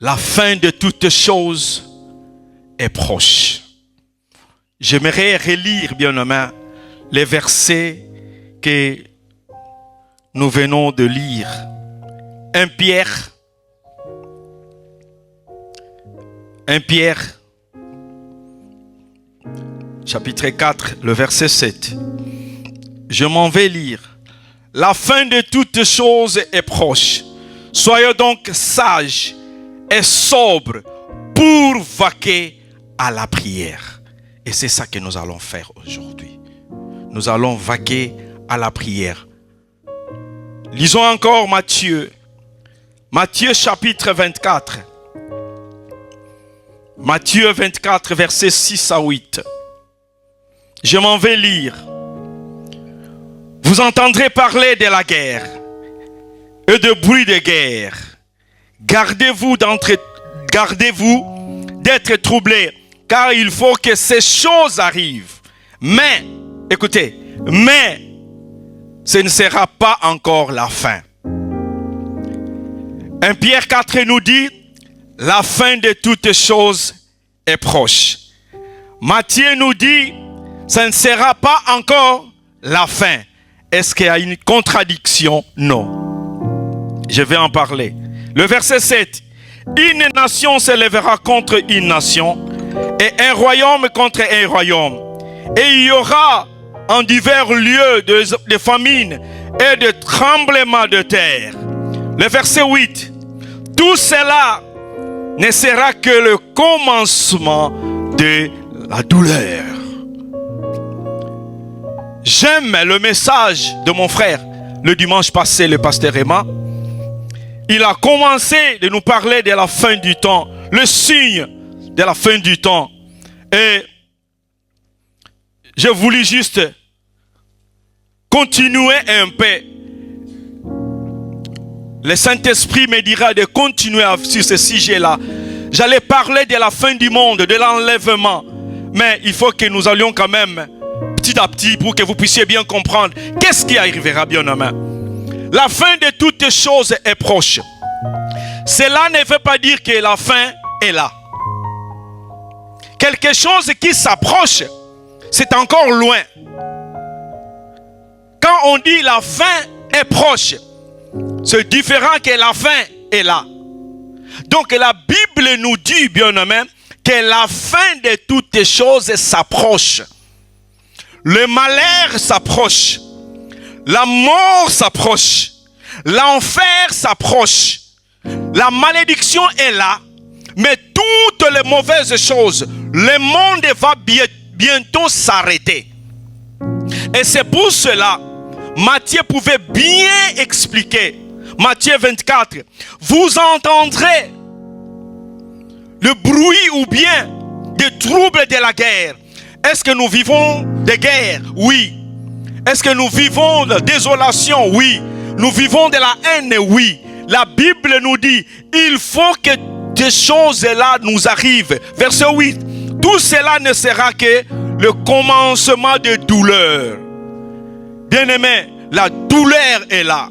La fin de toutes choses est proche. J'aimerais relire, bien-aimés, les versets que nous venons de lire. 1 Pierre, chapitre 4, le verset 7. Je m'en vais lire. La fin de toutes choses est proche. Soyez donc sages et sobres pour vaquer à la prière. Et c'est ça que nous allons faire aujourd'hui. Nous allons vaquer à la prière. Lisons encore Matthieu. Matthieu chapitre 24. Matthieu 24, versets 6 à 8. Je m'en vais lire. Vous entendrez parler de la guerre et de bruit de guerre. Gardez-vous d'être troublés, car il faut que ces choses arrivent. Mais, écoutez, mais ce ne sera pas encore la fin. 1 Pierre 4 nous dit, la fin de toutes choses est proche. Matthieu nous dit, ça ne sera pas encore la fin. Est-ce qu'il y a une contradiction? Non. Je vais en parler. Le verset 7. Une nation se lèvera contre une nation et un royaume contre un royaume. Et il y aura en divers lieux de famine et de tremblements de terre. Le verset 8. Tout cela ne sera que le commencement de la douleur. J'aime le message de mon frère le dimanche passé, le pasteur Emma. Il a commencé de nous parler de la fin du temps, le signe de la fin du temps. Et je voulais juste continuer un peu. Le Saint-Esprit me dira de continuer sur ce sujet-là. J'allais parler de la fin du monde, de l'enlèvement. Mais il faut que nous allions quand même petit à petit pour que vous puissiez bien comprendre qu'est-ce qui arrivera, bien-aimés. La fin de toutes choses est proche. Cela ne veut pas dire que la fin est là. Quelque chose qui s'approche, c'est encore loin. Quand on dit la fin est proche, c'est différent que la fin est là. Donc la Bible nous dit, bien-aimés, que la fin de toutes choses s'approche. Le malheur s'approche. La mort s'approche. L'enfer s'approche. La malédiction est là. Mais toutes les mauvaises choses, le monde va bientôt s'arrêter. Et c'est pour cela, Matthieu pouvait bien expliquer. Matthieu 24. Vous entendrez le bruit ou bien des troubles de la guerre. Est-ce que nous vivons des guerres? Oui. Est-ce que nous vivons de désolation? Oui. Nous vivons de la haine? Oui. La Bible nous dit, il faut que des choses-là nous arrivent. Verset 8. Tout cela ne sera que le commencement de douleur. Bien-aimés, la douleur est là.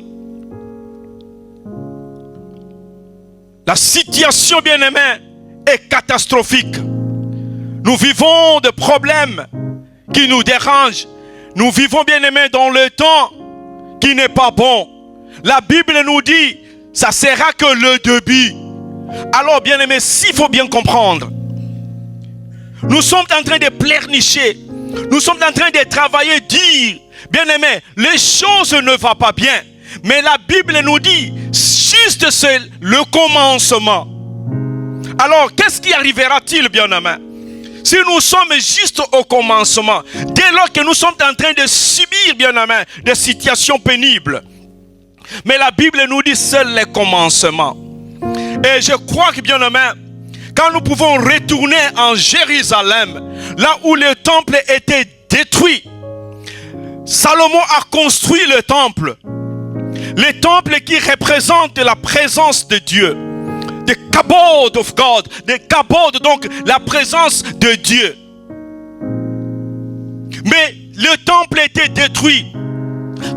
La situation, bien-aimés, est catastrophique. Nous vivons de problèmes qui nous dérangent. Nous vivons, bien-aimés, dans le temps qui n'est pas bon. La Bible nous dit, ça sera que le début. Alors, bien-aimés, s'il faut bien comprendre, nous sommes en train de pleurnicher. Nous sommes en train de travailler, dire, bien-aimés, les choses ne vont pas bien. Mais la Bible nous dit, juste c'est le commencement. Alors, qu'est-ce qui arrivera-t-il, bien-aimés? Si nous sommes juste au commencement, dès lors que nous sommes en train de subir, bien-aimés, des situations pénibles. Mais la Bible nous dit seul le commencement. Et je crois que, bien-aimés, quand nous pouvons retourner en Jérusalem, là où le temple était détruit, Salomon a construit le temple. Le temple qui représente la présence de Dieu. The kabod of God. The kabod, donc la présence de Dieu. Mais le temple était détruit.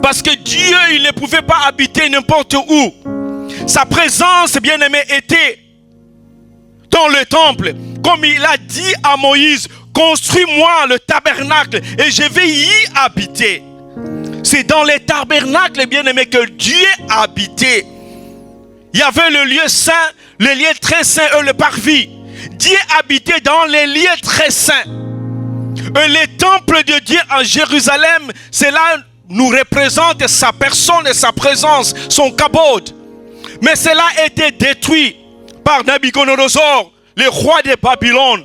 Parce que Dieu, il ne pouvait pas habiter n'importe où. Sa présence, bien-aimé, était dans le temple, comme il a dit à Moïse, construis-moi le tabernacle et je vais y habiter. C'est dans les tabernacles, bien-aimés, que Dieu habitait. Il y avait le lieu saint, le lieu très saint et le parvis. Dieu habitait dans les lieux très saints. Et les temples de Dieu en Jérusalem, cela nous représente sa personne et sa présence, son kabod. Mais cela a été détruit par Nabuchodonosor, le roi de Babylone.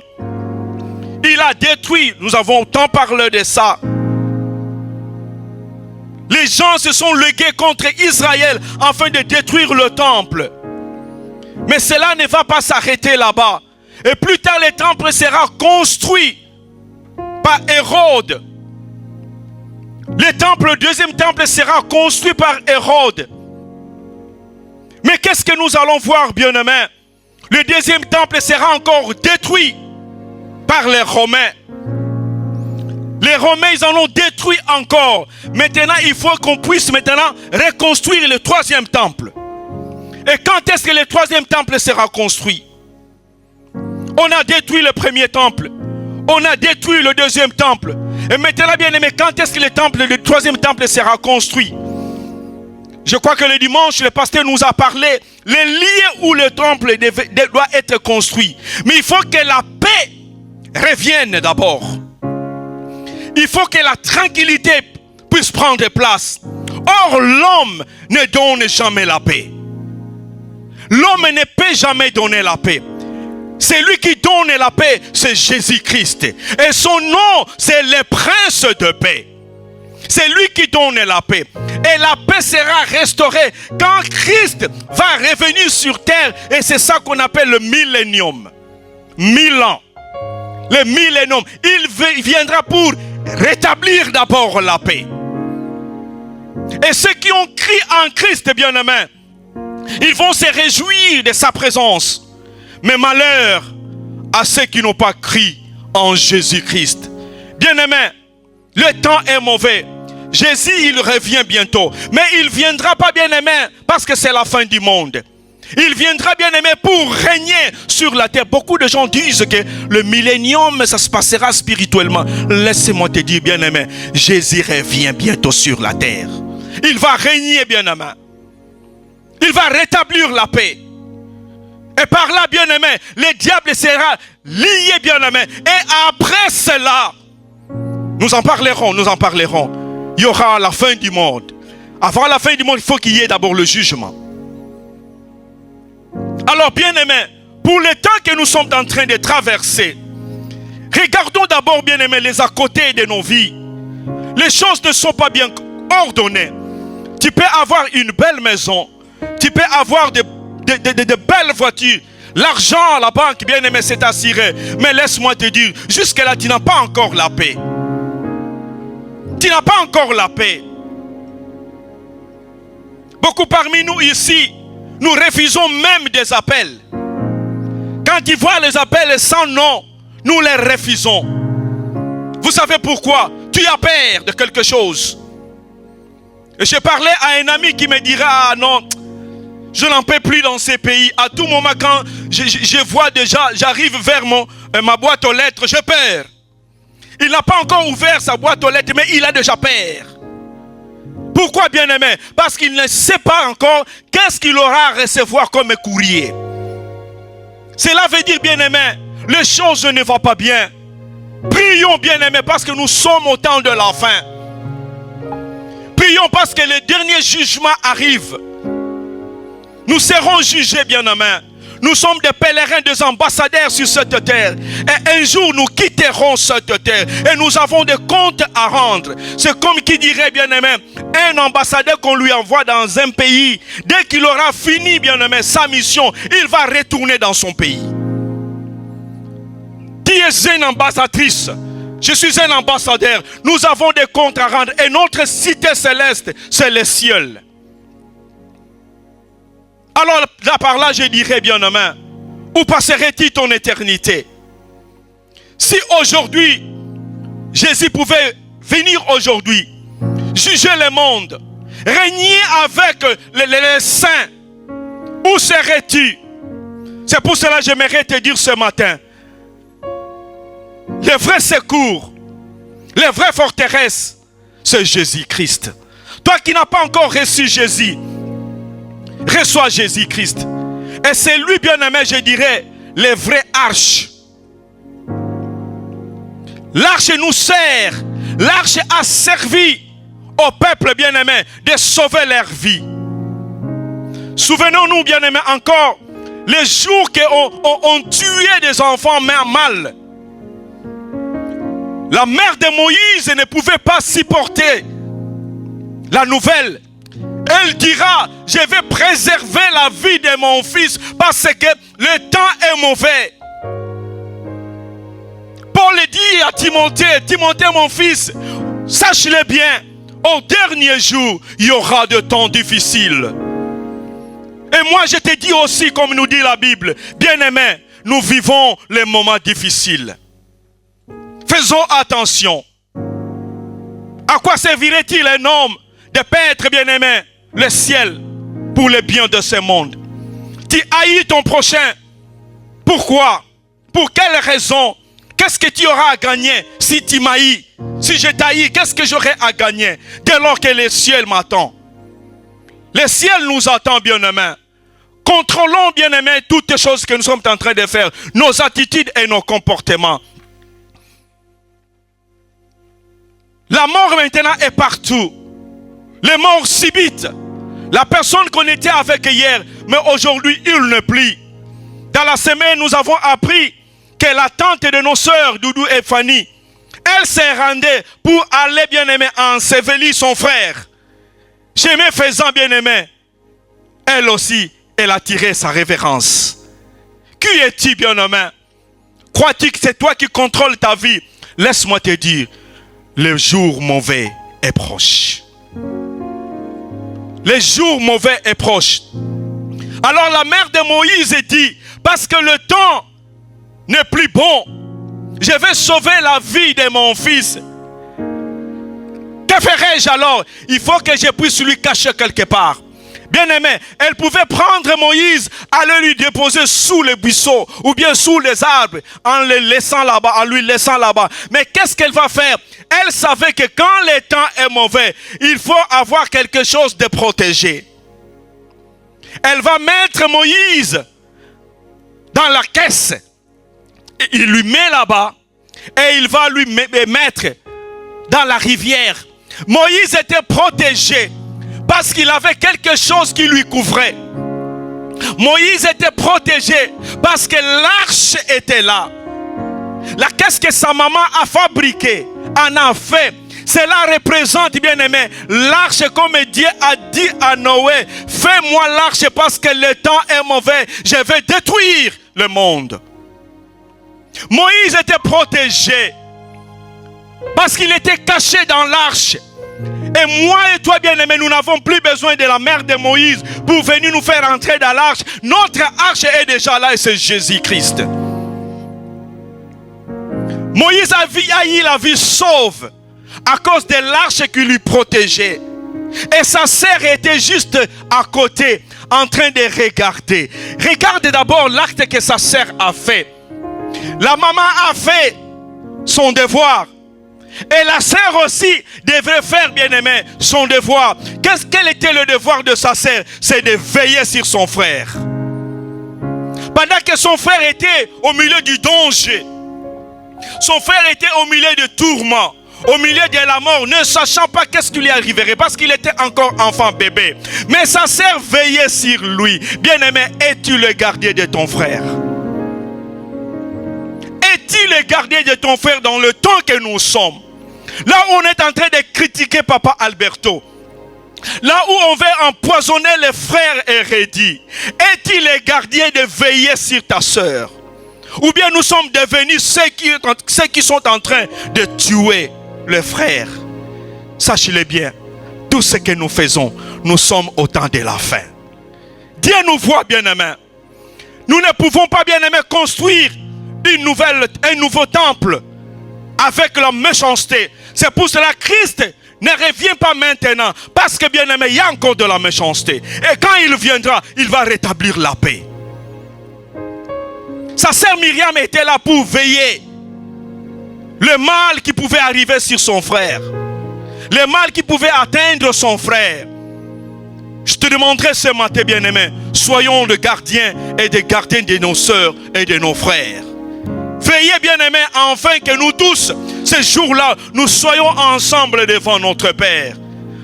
Il a détruit, nous avons tant parlé de ça. Les gens se sont ligués contre Israël afin de détruire le temple. Mais cela ne va pas s'arrêter là-bas. Et plus tard, le temple sera construit par Hérode. Le deuxième temple sera construit par Hérode. Mais qu'est-ce que nous allons voir, bien-aimés? Le deuxième temple sera encore détruit par les Romains. Les Romains, ils en ont détruit encore. Maintenant, il faut qu'on puisse maintenant reconstruire le troisième temple. Et quand est-ce que le troisième temple sera construit? On a détruit le premier temple. On a détruit le deuxième temple. Et maintenant, bien aimé, quand est-ce que le troisième temple sera construit? Je crois que le dimanche, le pasteur nous a parlé les lieux où le temple doit être construit. Mais il faut que la paix revienne d'abord. Il faut que la tranquillité puisse prendre place. Or, l'homme ne donne jamais la paix. L'homme ne peut jamais donner la paix. C'est lui qui donne la paix, c'est Jésus-Christ. Et son nom, c'est le prince de paix. C'est lui qui donne la paix. Et la paix sera restaurée quand Christ va revenir sur terre. Et c'est ça qu'on appelle le millénium. 1000 ans. Le millénium. Il viendra pour rétablir d'abord la paix. Et ceux qui ont crié en Christ, bien-aimés, ils vont se réjouir de sa présence. Mais malheur à ceux qui n'ont pas crié en Jésus-Christ. Bien-aimés, le temps est mauvais. Jésus, il revient bientôt. Mais il ne viendra pas, bien-aimé, parce que c'est la fin du monde. Il viendra, bien-aimé, pour régner sur la terre. Beaucoup de gens disent que le millénium, ça se passera spirituellement. Laissez-moi te dire, bien-aimé, Jésus revient bientôt sur la terre. Il va régner, bien-aimé. Il va rétablir la paix. Et par là, bien-aimé, le diable sera lié, bien-aimé. Et après cela, nous en parlerons. Il y aura la fin du monde. Avant la fin du monde, il faut qu'il y ait d'abord le jugement. Alors, bien-aimés, pour le temps que nous sommes en train de traverser, regardons d'abord, bien-aimés, les à côté de nos vies. Les choses ne sont pas bien ordonnées. Tu peux avoir une belle maison. Tu peux avoir de belles voitures. L'argent à la banque, bien-aimé, c'est assuré. Mais laisse-moi te dire, jusque-là, tu n'as pas encore la paix. Tu n'as pas encore la paix. Beaucoup parmi nous ici, nous refusons même des appels. Quand ils voient les appels sans nom, nous les refusons. Vous savez pourquoi? Tu as peur de quelque chose. Et je parlais à un ami qui me dira, ah non, je n'en peux plus dans ces pays. À tout moment, quand je vois déjà, j'arrive vers ma boîte aux lettres, j'ai peur. Il n'a pas encore ouvert sa boîte aux lettres, mais il a déjà peur. Pourquoi, bien-aimé? Parce qu'il ne sait pas encore qu'est-ce qu'il aura à recevoir comme courrier. Cela veut dire, bien-aimé, les choses ne vont pas bien. Prions, bien-aimé, parce que nous sommes au temps de la fin. Prions parce que le dernier jugement arrive. Nous serons jugés, bien-aimés. Nous sommes des pèlerins, des ambassadeurs sur cette terre. Et un jour, nous quitterons cette terre. Et nous avons des comptes à rendre. C'est comme qui dirait, bien-aimé, un ambassadeur qu'on lui envoie dans un pays. Dès qu'il aura fini, bien-aimé, sa mission, il va retourner dans son pays. Tu es une ambassadrice. Je suis un ambassadeur. Nous avons des comptes à rendre. Et notre cité céleste, c'est le ciel. Alors là par là je dirais, bien-aimé, où passerait-il ton éternité? Si aujourd'hui Jésus pouvait venir aujourd'hui, juger le monde, régner avec les saints, où serais-tu? C'est pour cela que j'aimerais te dire ce matin, les vrais secours, les vraies forteresses, c'est Jésus-Christ. Toi qui n'as pas encore reçu Jésus, reçois Jésus-Christ. Et c'est lui, bien-aimé, je dirais, les vraies arches. L'arche nous sert. L'arche a servi au peuple, bien-aimé, de sauver leur vie. Souvenons-nous, bien-aimé, encore, les jours qu'on tué des enfants mal. La mère de Moïse ne pouvait pas supporter la nouvelle. Elle dira, je vais préserver la vie de mon fils parce que le temps est mauvais. Paul dit à Timothée, Timothée mon fils, sache-le bien, au dernier jour, il y aura de temps difficiles. Et moi je te dis aussi, comme nous dit la Bible, bien-aimés, nous vivons les moments difficiles. Faisons attention. À quoi servirait-il un homme de perdre, bien-aimé, le ciel pour le bien de ce monde? Tu haïs ton prochain. Pourquoi? Pour quelle raison? Qu'est-ce que tu auras à gagner si tu m'haïs? Si je t'haïs, qu'est-ce que j'aurai à gagner dès lors que le ciel m'attend? Le ciel nous attend, bien-aimé. Contrôlons, bien-aimé, toutes les choses que nous sommes en train de faire, nos attitudes et nos comportements. La mort maintenant est partout. Les morts subites. La personne qu'on était avec hier, mais aujourd'hui, il ne plus. Dans la semaine, nous avons appris que la tante de nos sœurs, Doudou et Fanny, elle s'est rendue pour aller, bien-aimé, ensevelir son frère. Chemin faisant, bien-aimé, elle aussi, elle a tiré sa révérence. Qui es-tu, bien-aimé? Crois-tu que c'est toi qui contrôles ta vie? Laisse-moi te dire, le jour mauvais est proche. Le jour mauvais est proche. Alors la mère de Moïse dit, parce que le temps n'est plus bon, je vais sauver la vie de mon fils. Que ferai-je alors? Il faut que je puisse lui cacher quelque part. Bien aimé, elle pouvait prendre Moïse, aller lui déposer sous les buissons ou bien sous les arbres en le laissant là-bas, en lui laissant là-bas. Mais qu'est-ce qu'elle va faire? Elle savait que quand le temps est mauvais, il faut avoir quelque chose de protégé. Elle va mettre Moïse dans la caisse. Il lui met là-bas et il va lui mettre dans la rivière. Moïse était protégé parce qu'il avait quelque chose qui lui couvrait. Moïse était protégé parce que l'arche était là. La caisse que sa maman a fabriquée, en a fait, cela représente, bien aimé, l'arche comme Dieu a dit à Noé, fais-moi l'arche parce que le temps est mauvais, je vais détruire le monde. Moïse était protégé parce qu'il était caché dans l'arche. Et moi et toi, bien-aimés, nous n'avons plus besoin de la mère de Moïse pour venir nous faire entrer dans l'arche. Notre arche est déjà là et c'est Jésus-Christ. Moïse a eu la vie sauve à cause de l'arche qui lui protégeait. Et sa sœur était juste à côté en train de regarder. Regarde d'abord l'acte que sa sœur a fait. La maman a fait son devoir. Et la sœur aussi devrait faire, bien-aimé, son devoir. Quel était le devoir de sa sœur? C'est de veiller sur son frère. Pendant que son frère était au milieu du danger, son frère était au milieu de tourments, au milieu de la mort, ne sachant pas qu'est-ce qui lui arriverait, parce qu'il était encore enfant bébé. Mais sa sœur veillait sur lui. Bien-aimé, es-tu le gardien de ton frère? Es-tu le gardien de ton frère dans le temps que nous sommes? Là où on est en train de critiquer Papa Alberto, là où on veut empoisonner les frères hérédits, es-tu le gardien de veiller sur ta sœur? Ou bien nous sommes devenus ceux qui sont en train de tuer les frères? Sachez-le bien, tout ce que nous faisons, nous sommes au temps de la fin. Dieu nous voit, bien-aimés. Nous ne pouvons pas, bien-aimés, construire un nouveau temple avec la méchanceté. C'est pour cela que Christ ne revient pas maintenant, parce que, bien-aimé, il y a encore de la méchanceté. Et quand il viendra, il va rétablir la paix. Sa sœur Myriam était là pour veiller le mal qui pouvait arriver sur son frère, le mal qui pouvait atteindre son frère. Je te demanderai ce matin, bien-aimé, soyons le gardien et des gardiens de nos sœurs et de nos frères. Veillez, bien-aimé, afin que nous tous, ce jour-là, nous soyons ensemble devant notre Père,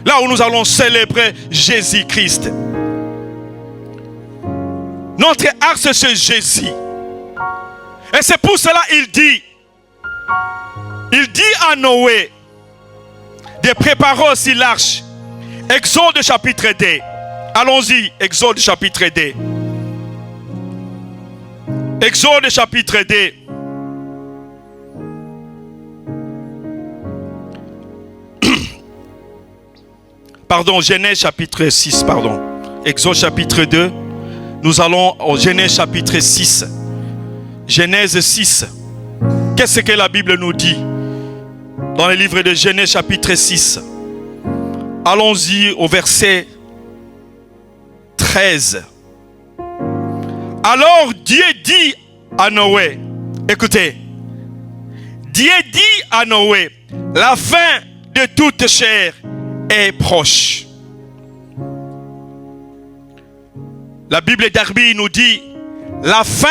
là où nous allons célébrer Jésus-Christ. Notre axe, c'est Jésus. Et c'est pour cela qu'il dit à Noé de préparer aussi l'arche. Exode chapitre 2. Allons-y, Exode chapitre 2. Exode chapitre 2. Pardon, Genèse chapitre 6, pardon. Exode chapitre 2. Nous allons au Genèse chapitre 6. Genèse 6. Qu'est-ce que la Bible nous dit dans le livre de Genèse chapitre 6? Allons-y au verset 13. Alors Dieu dit à Noé, écoutez, Dieu dit à Noé, la fin de toute chair est proche. La Bible d'Arby nous dit, la fin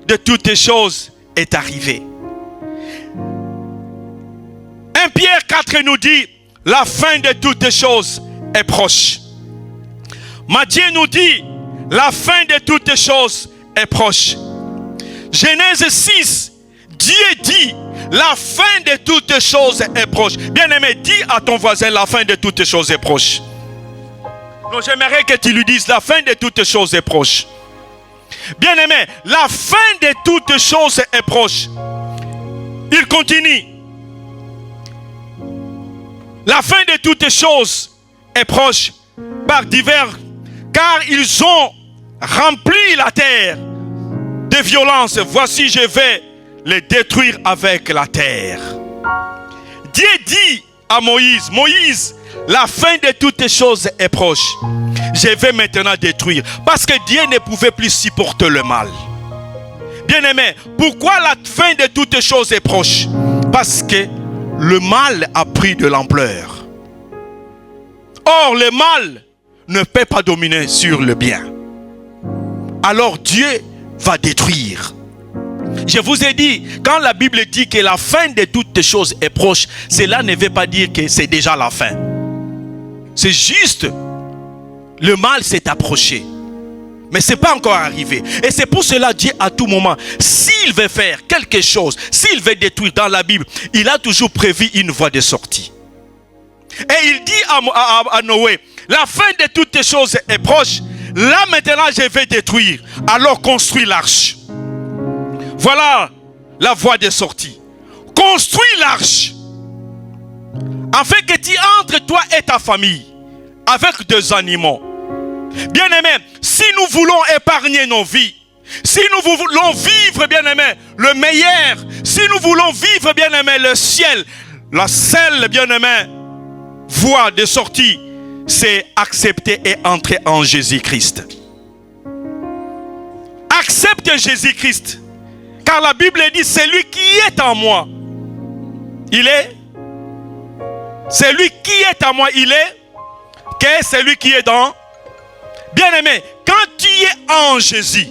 de toutes choses est arrivée. 1 Pierre 4 nous dit, la fin de toutes choses est proche. Matthieu nous dit, la fin de toutes choses est proche. Genèse 6, Dieu dit, la fin de toutes choses est proche. Bien-aimé, dis à ton voisin, la fin de toutes choses est proche. Donc j'aimerais que tu lui dises, la fin de toutes choses est proche. Bien-aimé, la fin de toutes choses est proche. Il continue. La fin de toutes choses est proche par divers, car ils ont rempli la terre de violence. Voici, je vais les détruire avec la terre. Dieu dit à Moïse, Moïse, la fin de toutes choses est proche. Je vais maintenant détruire. Parce que Dieu ne pouvait plus supporter le mal. Bien-aimé, pourquoi la fin de toutes choses est proche? Parce que le mal a pris de l'ampleur. Or, le mal ne peut pas dominer sur le bien. Alors Dieu va détruire. Je vous ai dit, quand la Bible dit que la fin de toutes choses est proche, cela ne veut pas dire que c'est déjà la fin. C'est juste, le mal s'est approché. Mais ce n'est pas encore arrivé. Et c'est pour cela Dieu, à tout moment, s'il veut faire quelque chose, s'il veut détruire dans la Bible, il a toujours prévu une voie de sortie. Et il dit à Noé, la fin de toutes choses est proche. Là maintenant je vais détruire. Alors construis l'arche. Voilà la voie de sortie. Construis l'arche. Afin que tu entres, toi et ta famille, avec deux animaux. Bien-aimé, si nous voulons épargner nos vies, si nous voulons vivre, bien-aimé, le meilleur, si nous voulons vivre, bien-aimé, le ciel, la seule, bien-aimé, voie de sortie, c'est accepter et entrer en Jésus-Christ. Accepte Jésus-Christ. Car la Bible dit, celui qui est en moi, il est. Celui qui est en moi, il est. Qu'est celui qui est dans? Bien-aimé, quand tu es en Jésus,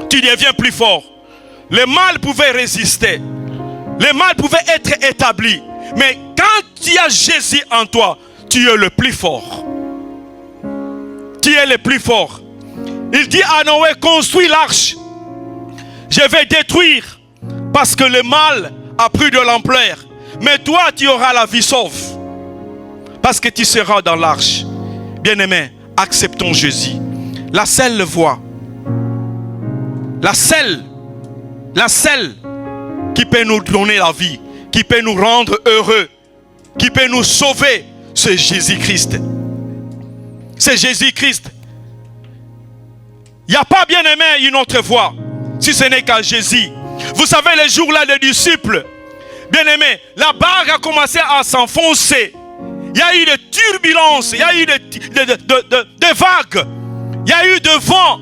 tu deviens plus fort. Le mal pouvait résister. Le mal pouvait être établi. Mais quand tu as Jésus en toi, tu es le plus fort. Tu es le plus fort. Il dit à Noé, construis l'arche. Je vais détruire parce que le mal a pris de l'ampleur. Mais toi, tu auras la vie sauve. Parce que tu seras dans l'arche. Bien-aimé, acceptons Jésus. La seule voie. La seule qui peut nous donner la vie, qui peut nous rendre heureux, qui peut nous sauver, c'est Jésus-Christ. C'est Jésus-Christ. Il n'y a pas, bien-aimé, une autre voie, si ce n'est qu'à Jésus. Vous savez, les jours-là, les disciples, bien-aimés, la barque a commencé à s'enfoncer. Il y a eu des turbulences, il y a eu des vagues, il y a eu de vent.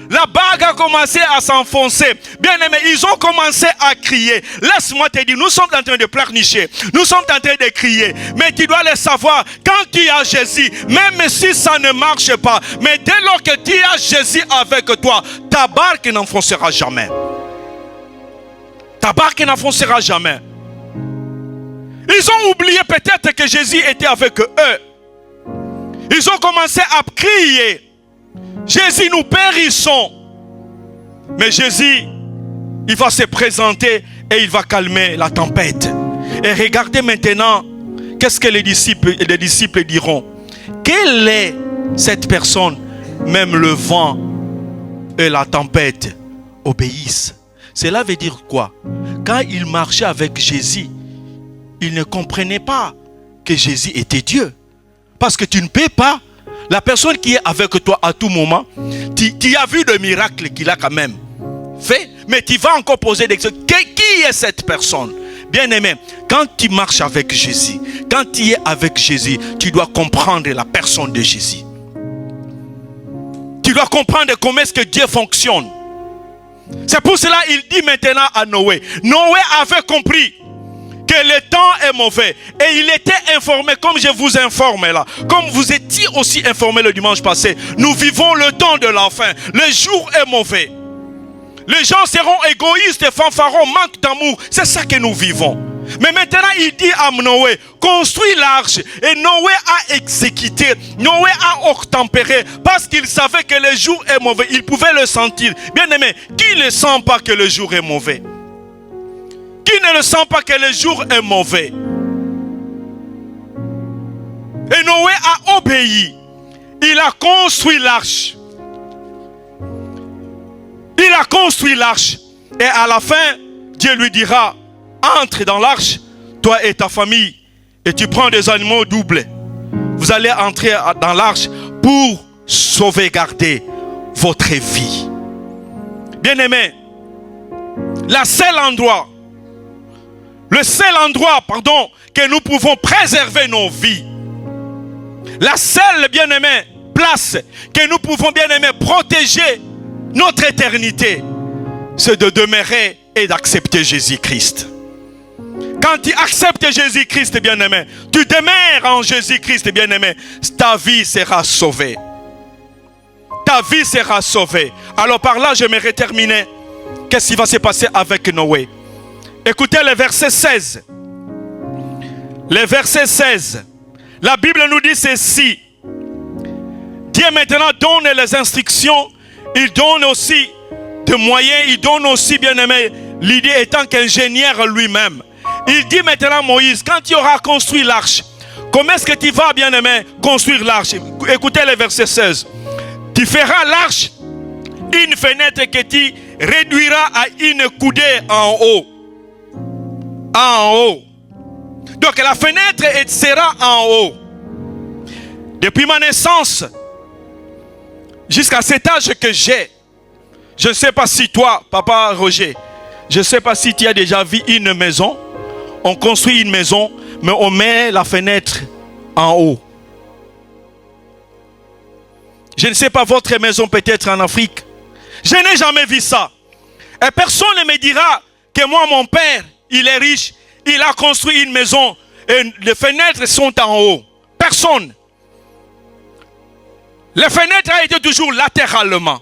La bague a commencé à s'enfoncer. Bien-aimés, ils ont commencé à crier. Laisse-moi te dire, nous sommes en train de pleurnicher. Nous sommes en train de crier. Mais tu dois le savoir, quand tu as Jésus, même si ça ne marche pas, mais dès lors que tu as Jésus avec toi, ta barque n'enfoncera jamais. Ta barque n'enfoncera jamais. Ils ont oublié peut-être que Jésus était avec eux. Ils ont commencé à crier. Jésus, nous périssons. Mais Jésus, il va se présenter et il va calmer la tempête. Et regardez maintenant, qu'est-ce que les disciples diront? Quelle est cette personne? Même le vent et la tempête obéissent. Cela veut dire quoi? Quand ils marchaient avec Jésus, ils ne comprenaient pas que Jésus était Dieu. Parce que tu ne peux pas. La personne qui est avec toi à tout moment, tu as vu le miracle qu'il a quand même fait, mais tu vas encore poser des questions. Qui est cette personne? Bien-aimé, quand tu marches avec Jésus, quand tu es avec Jésus, tu dois comprendre la personne de Jésus. Tu dois comprendre comment est-ce que Dieu fonctionne. C'est pour cela qu'il dit maintenant à Noé. Noé avait compris que le temps est mauvais. Et il était informé, comme je vous informe là. Comme vous étiez aussi informé le dimanche passé. Nous vivons le temps de la fin. Le jour est mauvais. Les gens seront égoïstes, fanfarons, manquent d'amour. C'est ça que nous vivons. Mais maintenant, il dit à Noé, construis l'arche. Et Noé a exécuté. Noé a obtempéré. Parce qu'il savait que le jour est mauvais. Il pouvait le sentir. Bien aimé, qui ne sent pas que le jour est mauvais? Qui ne le sent pas que le jour est mauvais? Et Noé a obéi. Il a construit l'arche. Il a construit l'arche. Et à la fin, Dieu lui dira, entre dans l'arche, toi et ta famille, et tu prends des animaux doubles. Vous allez entrer dans l'arche pour sauvegarder votre vie. Bien-aimé, le seul endroit que nous pouvons préserver nos vies, la seule, bien-aimé, place que nous pouvons, bien-aimé, protéger notre éternité, c'est de demeurer et d'accepter Jésus-Christ. Quand tu acceptes Jésus-Christ, bien-aimé, tu demeures en Jésus-Christ, bien-aimé, ta vie sera sauvée. Ta vie sera sauvée. Alors par là, j'aimerais terminer. Qu'est-ce qui va se passer avec Noé? Écoutez le verset 16. Le verset 16. La Bible nous dit ceci. Dieu maintenant donne les instructions. Il donne aussi des moyens. Il donne aussi, bien-aimé, l'idée étant qu'ingénieur lui-même. Il dit maintenant à Moïse, quand tu auras construit l'arche, comment est-ce que tu vas, bien-aimé, construire l'arche? Écoutez le verset 16. Tu feras l'arche, une fenêtre que tu réduiras à une coudée en haut. En haut. Donc la fenêtre sera en haut. Depuis ma naissance, jusqu'à cet âge que j'ai, je ne sais pas si toi, papa Roger, je ne sais pas si tu as déjà vu une maison. On construit une maison, mais on met la fenêtre en haut. Je ne sais pas votre maison peut-être en Afrique. Je n'ai jamais vu ça. Et personne ne me dira que moi, mon père, il est riche. Il a construit une maison et les fenêtres sont en haut. Personne. Les fenêtres ont été toujours latéralement.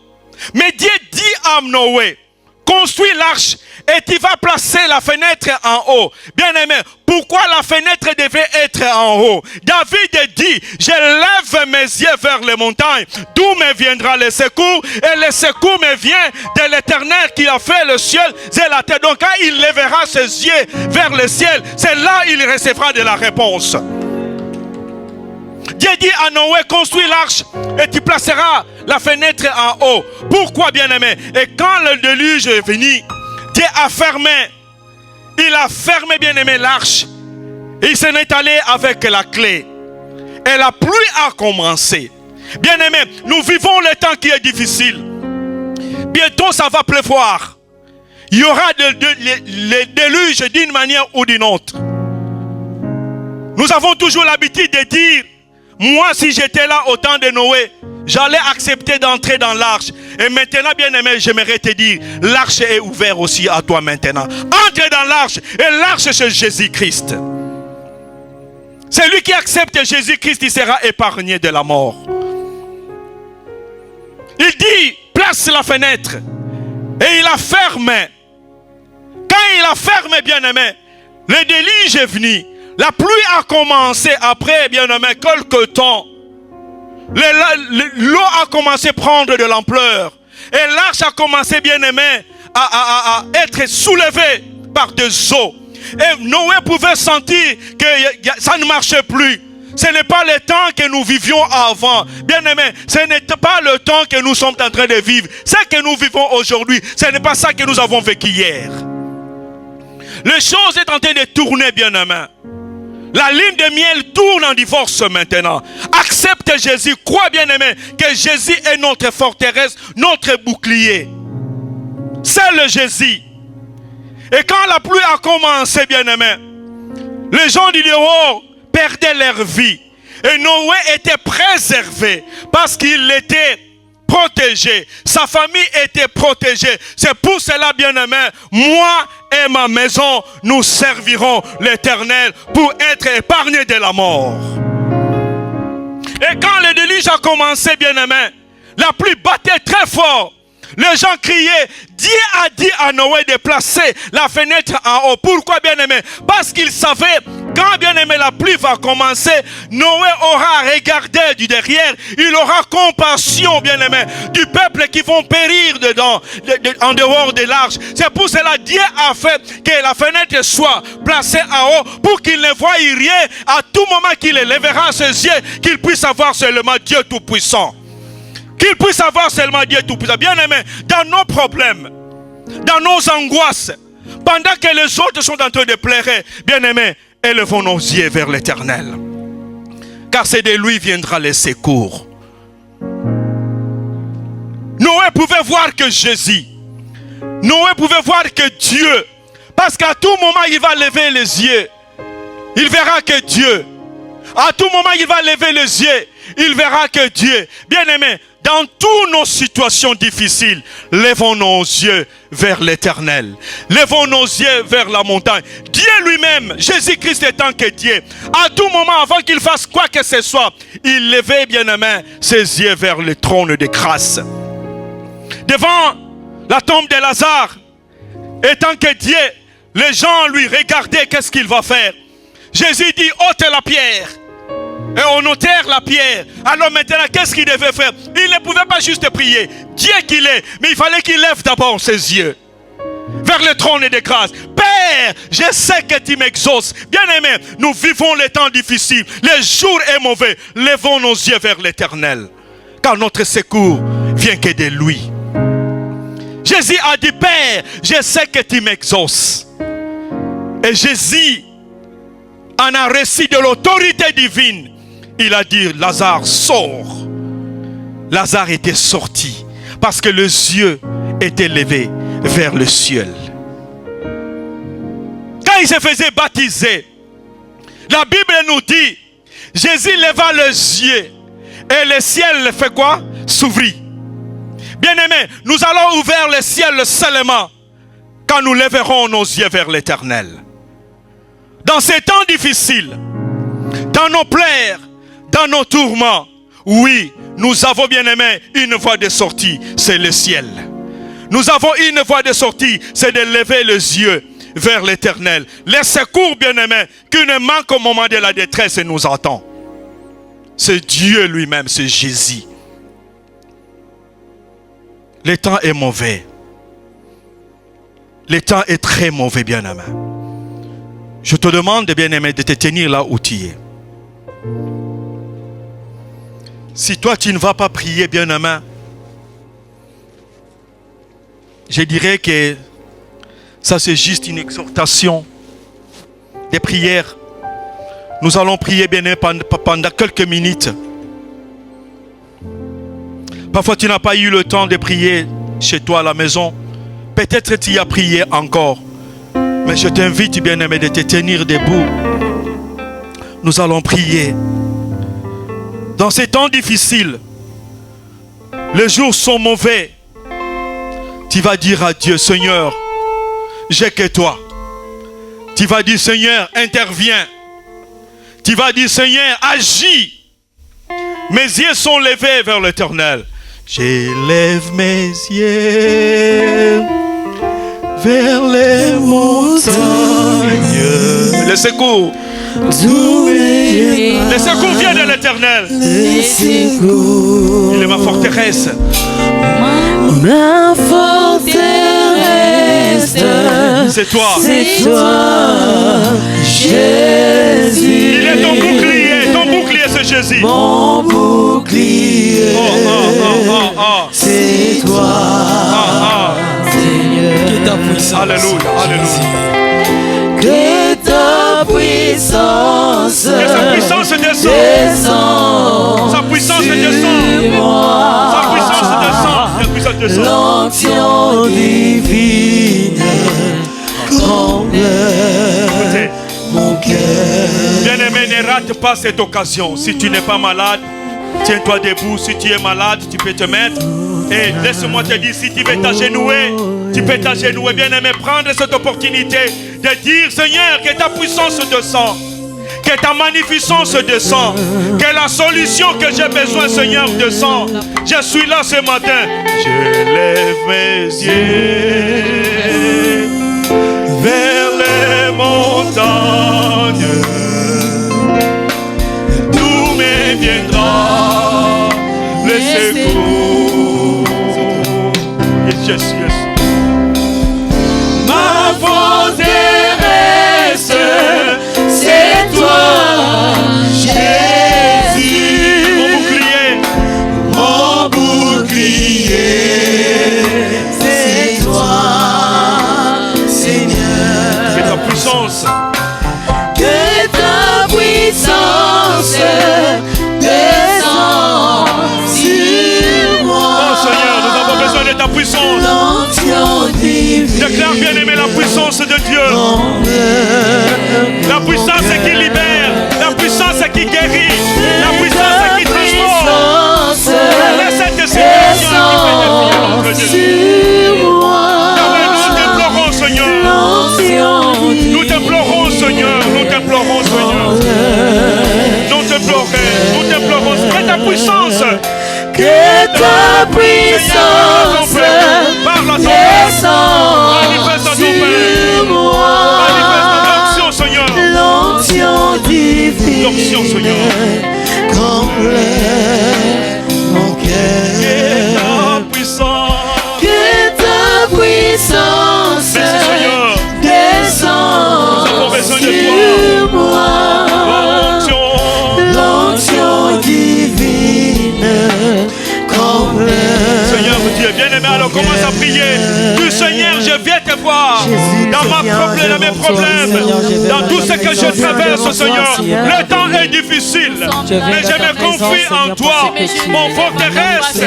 Mais Dieu dit à Noé, construis l'arche et tu vas placer la fenêtre en haut. Bien aimé, pourquoi la fenêtre devait être en haut? David dit, je lève mes yeux vers les montagnes, d'où me viendra le secours? Et le secours me vient de l'Éternel qui a fait le ciel et la terre. Donc quand il lèvera ses yeux vers le ciel, c'est là qu'il recevra de la réponse. Dieu dit à Noé, construis l'arche et tu placeras la fenêtre en haut. Pourquoi, bien-aimé? Et quand le déluge est venu, Dieu a fermé. Il a fermé, bien-aimé, l'arche. Il s'en est allé avec la clé. Et la pluie a commencé. Bien-aimé, nous vivons le temps qui est difficile. Bientôt, ça va pleuvoir. Il y aura le déluge d'une manière ou d'une autre. Nous avons toujours l'habitude de dire, moi, si j'étais là au temps de Noé, j'allais accepter d'entrer dans l'arche. Et maintenant, bien-aimé, j'aimerais te dire, l'arche est ouverte aussi à toi maintenant. Entre dans l'arche. Et l'arche, c'est Jésus-Christ. Celui qui accepte Jésus-Christ, il sera épargné de la mort. Il dit, place la fenêtre. Et il a fermé. Quand il a fermé, bien-aimé, le déluge est venu. La pluie a commencé après, bien-aimé, quelque temps. L'eau a commencé à prendre de l'ampleur. Et l'arche a commencé, bien-aimé, à être soulevée par des eaux. Et Noé pouvait sentir que ça ne marchait plus. Ce n'est pas le temps que nous vivions avant. Bien-aimé, ce n'est pas le temps que nous sommes en train de vivre. Ce que nous vivons aujourd'hui, ce n'est pas ça que nous avons vécu hier. Les choses sont en train de tourner, bien-aimé. La ligne de miel tourne en divorce maintenant. Accepte Jésus. Crois, bien-aimé, que Jésus est notre forteresse, notre bouclier. C'est le Jésus. Et quand la pluie a commencé, bien-aimé, les gens du dehors perdaient leur vie. Et Noé était préservé parce qu'il était protégé. Sa famille était protégée. C'est pour cela, bien-aimé, moi et ma maison, nous servirons l'Éternel pour être épargnés de la mort. Et quand le déluge a commencé, bien-aimé, la pluie battait très fort. Les gens criaient, Dieu a dit à Noé de placer la fenêtre en haut. Pourquoi, bien-aimé? Parce qu'il savait, quand, bien-aimé, la pluie va commencer, Noé aura regardé du derrière, il aura compassion, bien-aimé, du peuple qui vont périr dedans, en dehors de l'arche. C'est pour cela Dieu a fait que la fenêtre soit placée en haut pour qu'il ne voie rien à tout moment qu'il élèvera ses yeux, qu'il puisse avoir seulement Dieu Tout-Puissant. Qu'il puisse avoir seulement Dieu Tout-Puissant. Bien-aimé, dans nos problèmes, dans nos angoisses, pendant que les autres sont en train de pleurer, bien-aimé, élevons nos yeux vers l'Éternel. Car c'est de lui viendra le secours. Noé pouvait voir que Jésus. Noé pouvait voir que Dieu. Parce qu'à tout moment, il va lever les yeux. Il verra que Dieu. À tout moment, il va lever les yeux. Il verra que Dieu. Bien-aimé, dans toutes nos situations difficiles, levons nos yeux vers l'Éternel. Levons nos yeux vers la montagne. Dieu lui-même, Jésus-Christ étant que Dieu, à tout moment, avant qu'il fasse quoi que ce soit, il levait, bien-aimé, ses yeux vers le trône de grâce. Devant la tombe de Lazare, étant que Dieu, les gens lui regardaient, qu'est-ce qu'il va faire? Jésus dit, ôte la pierre. Et on ôtèrent la pierre. Alors maintenant, qu'est-ce qu'il devait faire? Il ne pouvait pas juste prier. Dieu qu'il est. Mais il fallait qu'il lève d'abord ses yeux vers le trône de grâce. Père, je sais que tu m'exauces. Bien-aimé, nous vivons les temps difficiles. Les jours est mauvais. Levons nos yeux vers l'Éternel. Car notre secours vient que de lui. Jésus a dit, Père, je sais que tu m'exauces. Et Jésus en a reçu de l'autorité divine. Il a dit, Lazare, sors. Lazare était sorti parce que les yeux étaient levés vers le ciel. Quand il se faisait baptiser, la Bible nous dit, Jésus leva les yeux et le ciel fait quoi? S'ouvrit. Bien-aimés, nous allons ouvrir le ciel seulement quand nous lèverons nos yeux vers l'Éternel. Dans ces temps difficiles, dans nos pleurs, dans nos tourments, oui, nous avons, bien aimé, une voie de sortie, c'est le ciel. Nous avons une voie de sortie, c'est de lever les yeux vers l'Éternel. Les secours, bien aimé, qui ne manquent au moment de la détresse et nous attend. C'est Dieu lui-même, c'est Jésus. Le temps est mauvais. Le temps est très mauvais, bien aimé. Je te demande, bien-aimé, de te tenir là où tu es. Si toi, tu ne vas pas prier, bien-aimé, je dirais que ça, c'est juste une exhortation de prière. Nous allons prier, bien-aimé, pendant quelques minutes. Parfois, tu n'as pas eu le temps de prier chez toi à la maison. Peut-être que tu y as prié encore. Mais je t'invite, bien-aimé, de te tenir debout. Nous allons prier. Dans ces temps difficiles, les jours sont mauvais, tu vas dire à Dieu, Seigneur, j'ai que toi. Tu vas dire, Seigneur, interviens. Tu vas dire, Seigneur, agis. Mes yeux sont levés vers l'Éternel. J'élève mes yeux vers les montagnes. Le secours. Le secours vient de l'Éternel. Il est ma forteresse. Ma forteresse. C'est toi. C'est toi, Jésus. Il est ton bouclier c'est Jésus. Mon bouclier. C'est toi, Seigneur. Alléluia, alléluia. Que ta puissance. Que sa puissance descend. Sa puissance descend. Sa puissance descend. Sa puissance descend. L'onction divine comble mon cœur. Bien-aimé, ne rate pas cette occasion. Si tu n'es pas malade, tiens-toi debout. Si tu es malade, tu peux te mettre. Et laisse-moi te dire, si tu veux t'agenouiller, tu peux t'agenouiller. Bien-aimé, prendre cette opportunité de dire, Seigneur, que ta puissance descend, que ta magnificence descend, que la solution que j'ai besoin, Seigneur, descend. Je suis là ce matin. Je lève mes yeux vers les montagnes. D'où me viendra le secours? Yes, yes. Ma forteresse, c'est toi, Jésus. Mon bouclier, c'est toi, Seigneur. que ta puissance, Que ta puissance descend sur moi. oh Seigneur, nous avons besoin de ta puissance. L'onction divine. Déclare, bien-aimé, la puissance de Dieu. La puissance qui libère, la puissance qui guérit, la puissance qui transforme. Laisse cette situation qui fait des filles. Nous t'implorons, Seigneur. Nous t'implorons, Seigneur. Nous t'implorons, Seigneur. Nous t'implorons. Que ta puissance. Que ta puissance descend sur moi. L'onction, Seigneur. L'onction divine. L'onction, Seigneur. Comble mon cœur. Que ta puissance. Que ta puissance Merci, Seigneur. descend Nous avons besoin de sur toi. moi. L'onction divine comble. Seigneur Dieu, bien-aimé, alors commence à prier. Du Seigneur, je viens te voir dans mes problèmes, dans tout ce que je traverse, Seigneur. Le temps est difficile, mais je me confie en toi, mon forteresse.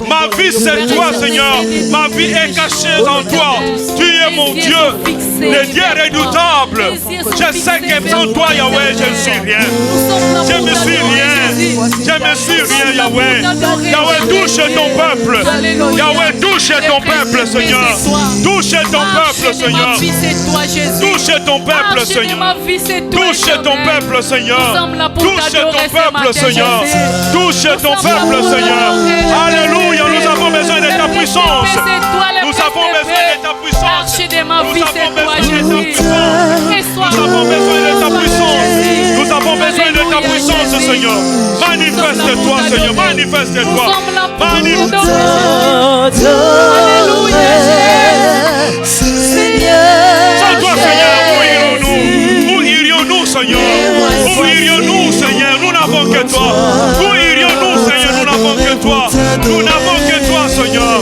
Ma vie, c'est toi, Seigneur. Ma vie est cachée en toi. Tu es mon Dieu, le Dieu redoutable. Je sais que sans toi, Yahweh, je ne suis rien. Je ne suis rien. Je ne suis rien, Yahweh. Yahweh, touche ton peuple. Yahweh, touche ton peuple, Seigneur. Touche ton peuple, Seigneur. Touche ton peuple, Seigneur. Touche ton peuple, Seigneur. Touche ton peuple, Seigneur. Touche ton peuple, Seigneur. Alléluia, nous avons besoin de ta puissance. Nous avons besoin de ta puissance. Nous avons besoin de ta puissance. Nous avons besoin de ta puissance. Nous avons besoin de ta puissance, Seigneur. Manifeste-toi, Seigneur. Manifeste-toi. Manifeste-toi. Sans toi, Seigneur, où irions-nous, Seigneur? Où irions-nous, Seigneur? Nous n'avons que toi. Où irions-nous, Seigneur? Nous n'avons que toi. Nous n'avons que toi, Seigneur.